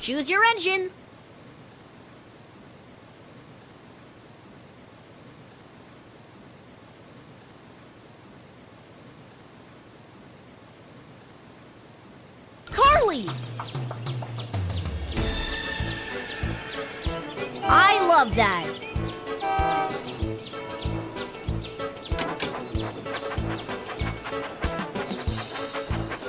Choose your engine. Carly! I love that.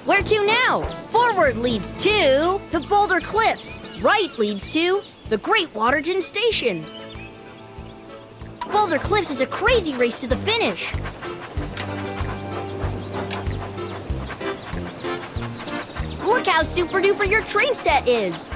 Where to now? Forward leads to the Boulder Cliffs. Right leads to the Great Waterton Station. Boulder Cliffs is a crazy race to the finish. Look how super duper your train set is.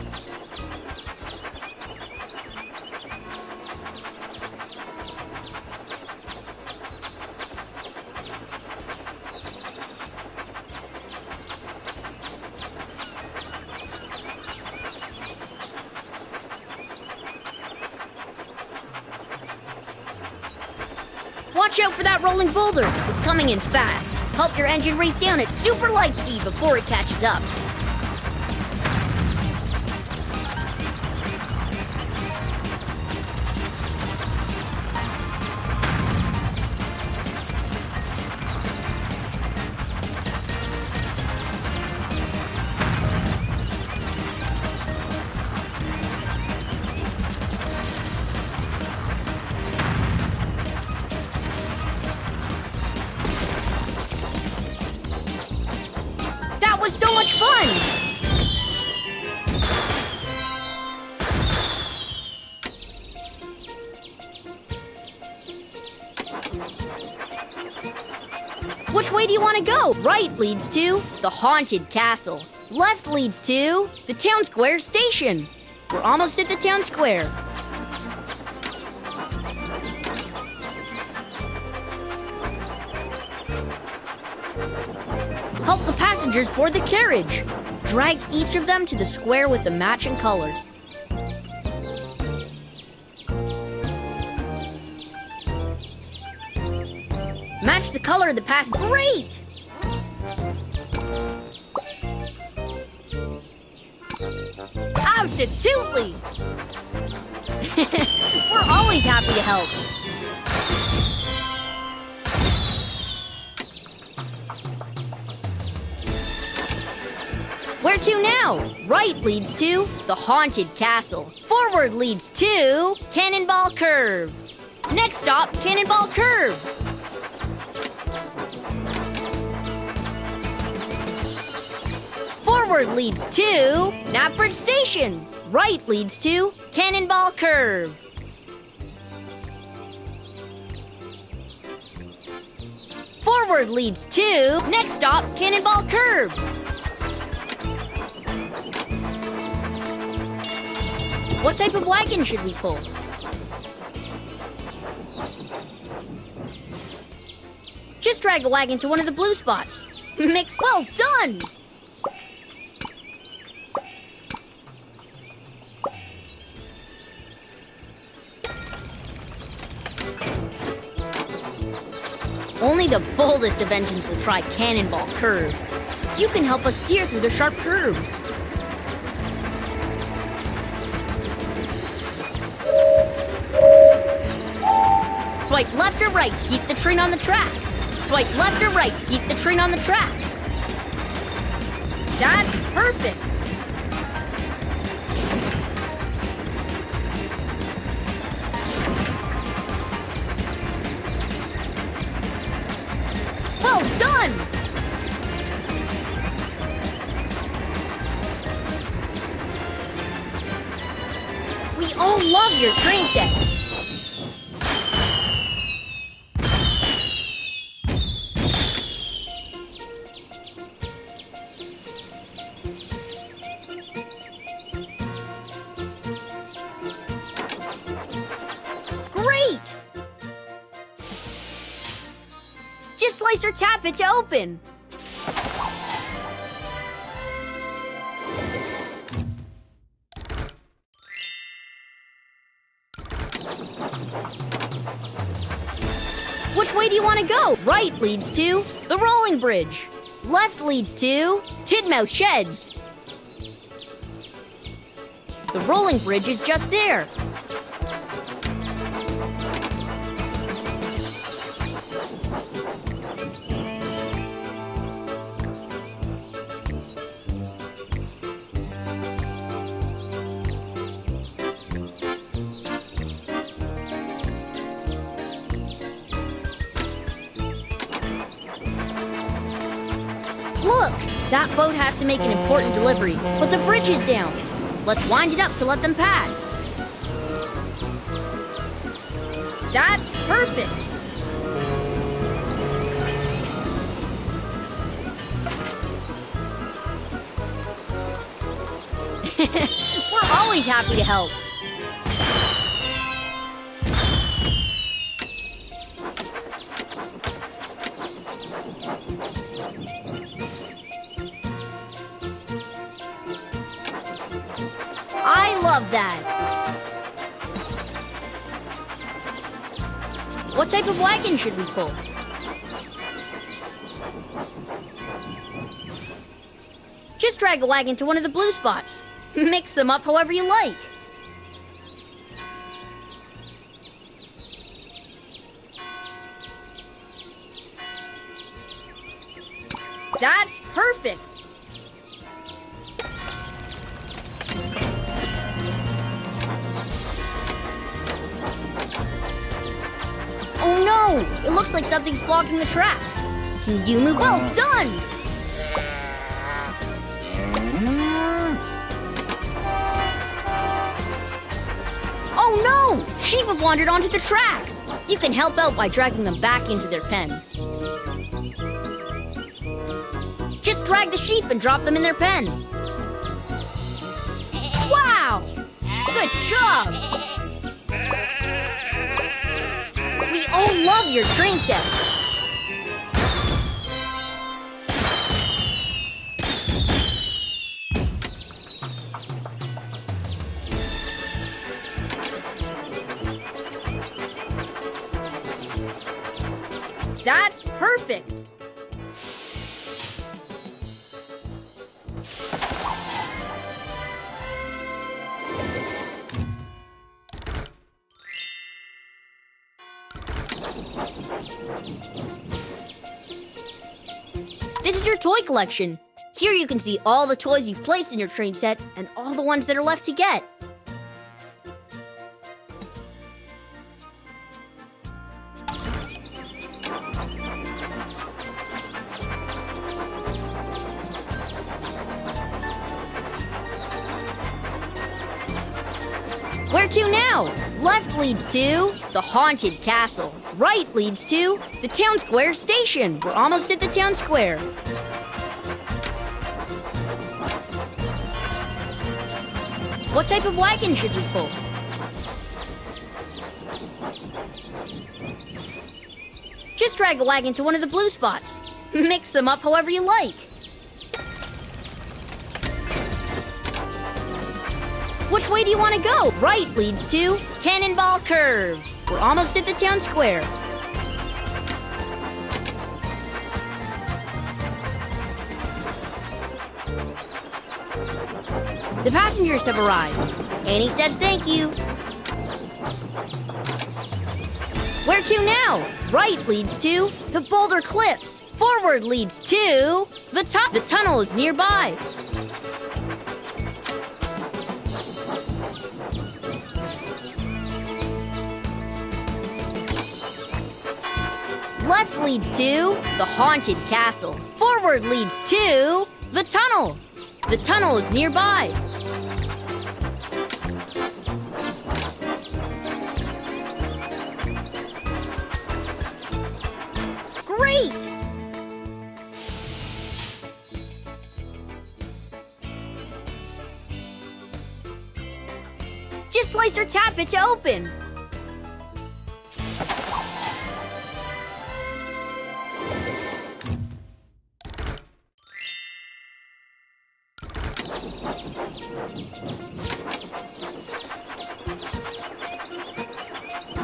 Watch out for that rolling boulder. It's coming in fast. Help your engine race down at super light speed before it catches up. That was so much fun! Which way do you want to go? Right leads to the Haunted Castle. Left leads to the Town Square Station. We're almost at the Town Square. Help the passengers board the carriage. Drag each of them to the square with the matching color. Match the color of the pass. Great! Absolutely! We're always happy to help. Where to now? Right leads to the Haunted Castle. Forward leads to Cannonball Curve. Next stop, Cannonball Curve. Forward leads to Knapford Station. Right leads to Cannonball Curve. Forward leads to next stop, Cannonball Curve. What type of wagon should we pull? Just drag the wagon to one of the blue spots. Mix. Well done! Only the boldest of engines will try Cannonball Curve. You can help us steer through the sharp curves. Swipe left or right to keep the train on the tracks. Swipe left or right to keep the train on the tracks. That's perfect. Well done! We all love your train set. Great! Just slice or tap it to open. Which way do you want to go? Right leads to the Rolling Bridge. Left leads to Tidmouth Sheds. The rolling bridge is just there. Look! That boat has to make an important delivery, but the bridge is down. Let's wind it up to let them pass. That's perfect! We're always happy to help. I love that. What type of wagon should we pull? Just drag a wagon to one of the blue spots. Mix them up however you like. That's perfect. Oh no! It looks like something's blocking the tracks. Can you move? Well done! Oh no! Sheep have wandered onto the tracks. You can help out by dragging them back into their pen. Just drag the sheep and drop them in their pen. Wow! Good job! We all love your train set. That's perfect. This is your toy collection. Here you can see all the toys you've placed in your train set and all the ones that are left to get. Where to now? Left leads to the haunted castle. Right leads to the town square station. We're almost at the town square. What type of wagon should we pull? Just drag a wagon to one of the blue spots. Mix them up however you like. Which way do you want to go? Right leads to Cannonball Curve. We're almost at the town square. The passengers have arrived. Annie says thank you. Where to now? Right leads to the Boulder Cliffs. Forward leads to the tunnel. The tunnel is nearby. Left leads to the haunted castle. Forward leads to the tunnel. The tunnel is nearby. Great! Just slice or tap it to open.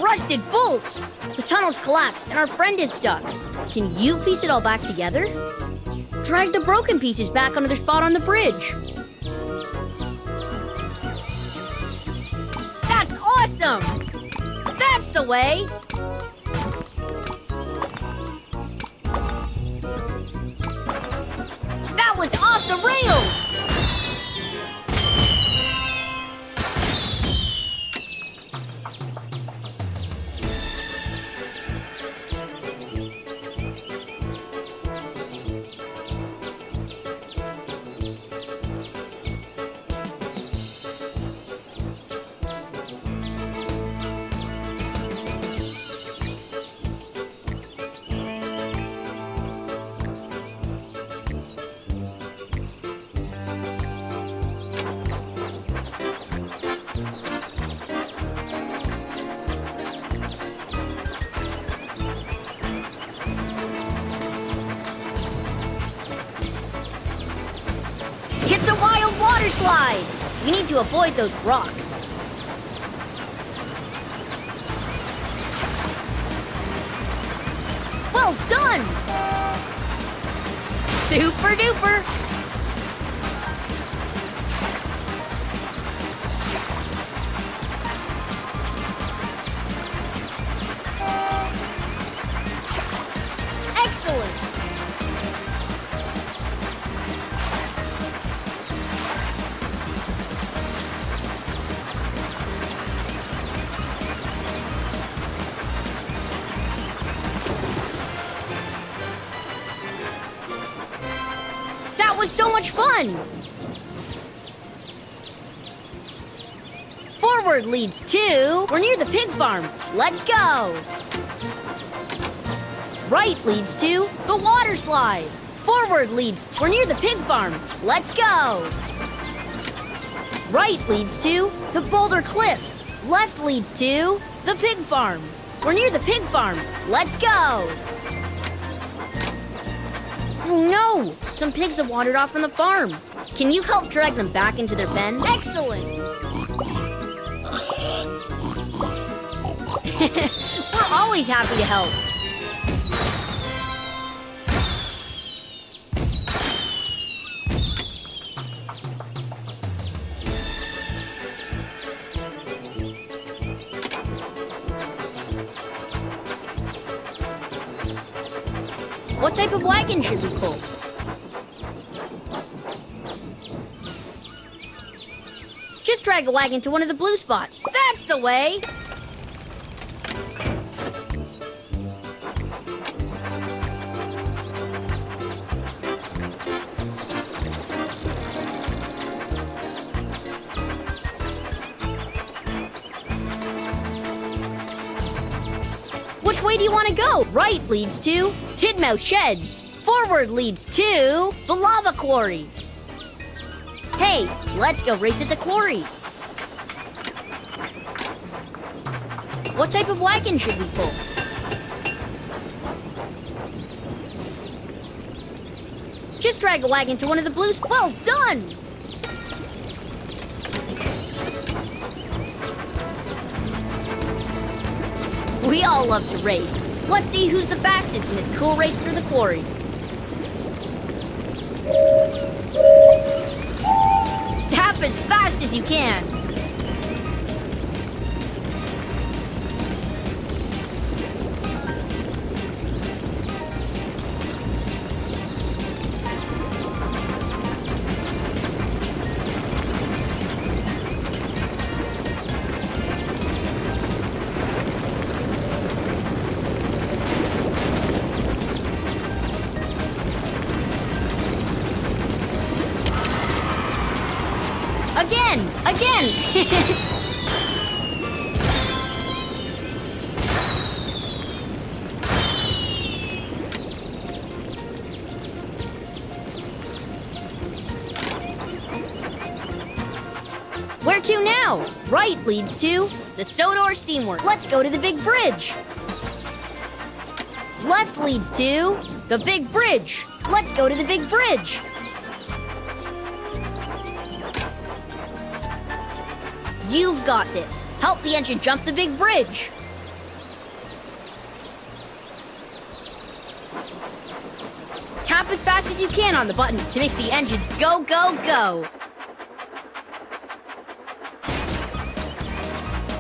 Rusted bolts! The tunnel's collapsed and our friend is stuck. Can you piece it all back together? Drag the broken pieces back onto their spot on the bridge. Awesome! That's the way! That was off the rails! It's a wild water slide! You need to avoid those rocks. Well done! Super duper! Excellent! That was so much fun! Forward leads to... We're near the pig farm. Let's go! Right leads to the water slide. Forward leads to... We're near the pig farm. Let's go! Right leads to the boulder cliffs. Left leads to the pig farm. We're near the pig farm. Let's go! Oh no! Some pigs have wandered off from the farm. Can you help drag them back into their pen? Excellent! We're always happy to help. What type of wagon should we pull? Just drag a wagon to one of the blue spots. That's the way! Which way do you want to go? Right leads to Tidmouth Sheds. Forward leads to the lava quarry. Hey, let's go race at the quarry. What type of wagon should we pull? Just drag a wagon to one of the blue spots. Well done! We all love to race. Let's see who's the fastest in this cool race through the quarry. Tap as fast as you can. Again! Where to now? Right leads to the Sodor Steamworks. Let's go to the big bridge. Left leads to the big bridge. Let's go to the big bridge. You've got this. Help the engine jump the big bridge. Tap as fast as you can on the buttons to make the engines go, go, go.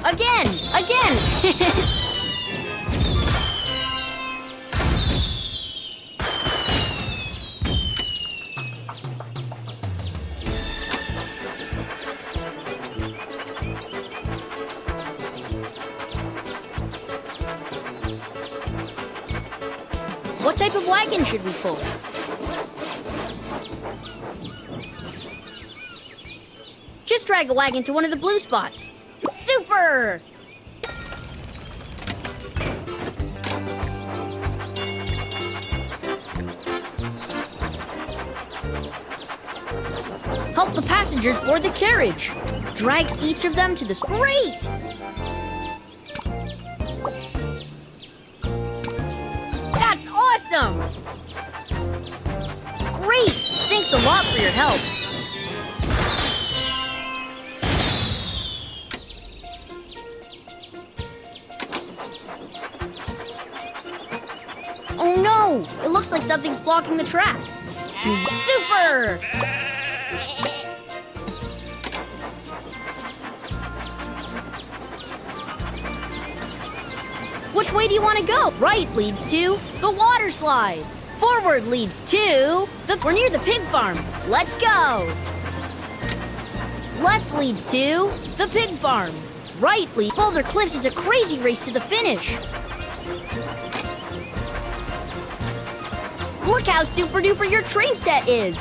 Again! Again! What type of wagon should we pull? Just drag a wagon to one of the blue spots. Super! Help the passengers board the carriage. Drag each of them to the... Great! That's awesome! Great! Thanks a lot for your help. Oh no! It looks like something's blocking the tracks. Super! Which way do you want to go? Right leads to the water slide. Forward leads to the... We're near the pig farm. Let's go! Left leads to the pig farm. Right leads... Boulder Cliffs is a crazy race to the finish. Look how super duper your train set is.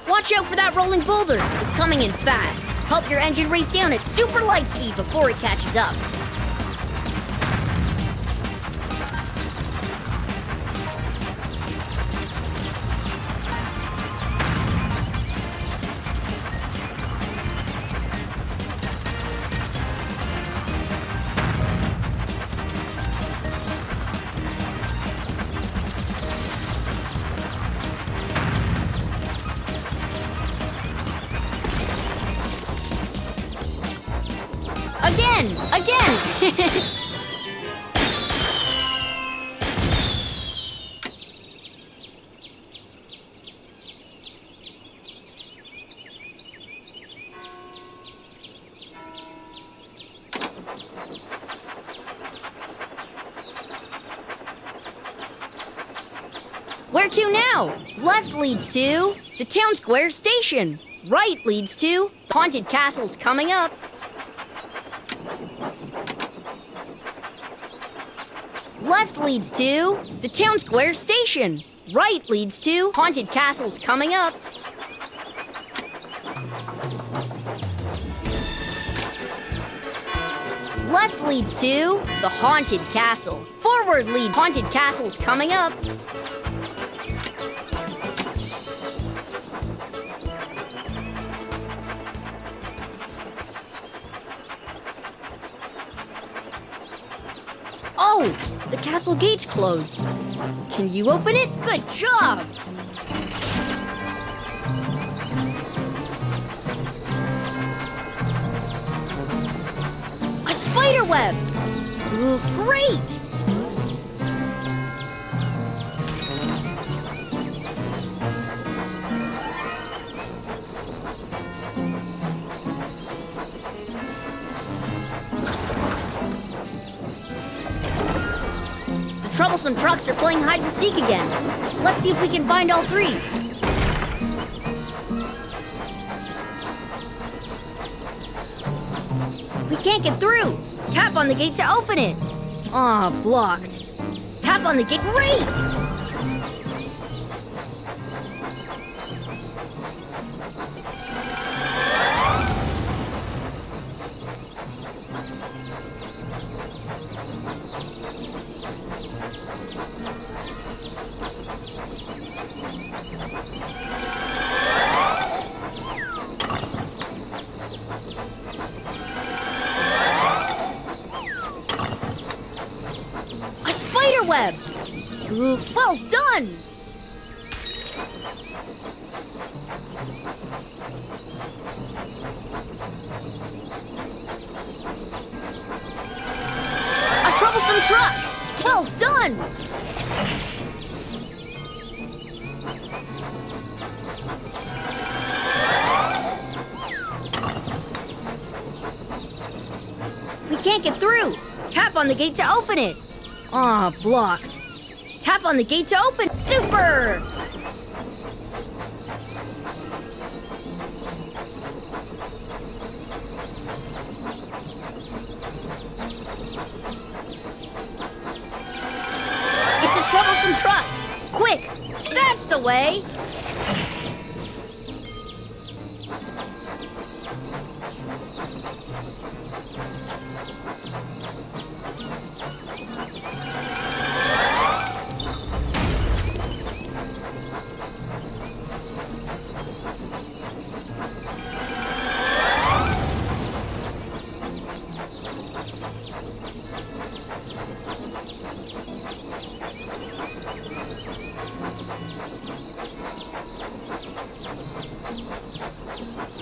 Watch out for that rolling boulder. It's coming in fast. Help your engine race down at super light speed before it catches up. Again! Again! Where to now? Left leads to the town square station. Right leads to the haunted castles coming up. Left leads to the town square station. Right leads to haunted castles coming up. Left leads to the haunted castle. Forward leads haunted castles coming up. Oh, the castle gate's closed. Can you open it? Good job! A spider web! Ooh, great! Troublesome trucks are playing hide and seek again. Let's see if we can find all three. We can't get through. Tap on the gate to open it. Aw, blocked. Tap on the gate. Great! Web. Ooh, well done! A troublesome truck! Well done! We can't get through! Tap on the gate to open it! Ah, blocked. Tap on the gate to open. Super! It's a troublesome truck! Quick! That's the way!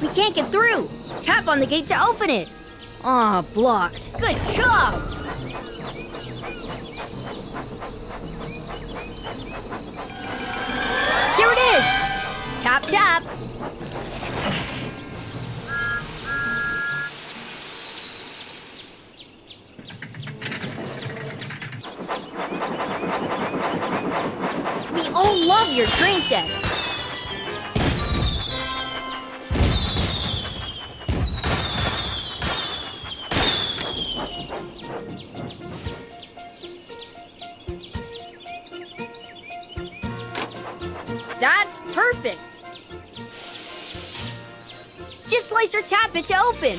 We can't get through! Tap on the gate to open it! Ah, blocked. Good job! Here it is! Tap, tap! We all love your train set! That's perfect! Just slice or tap it to open.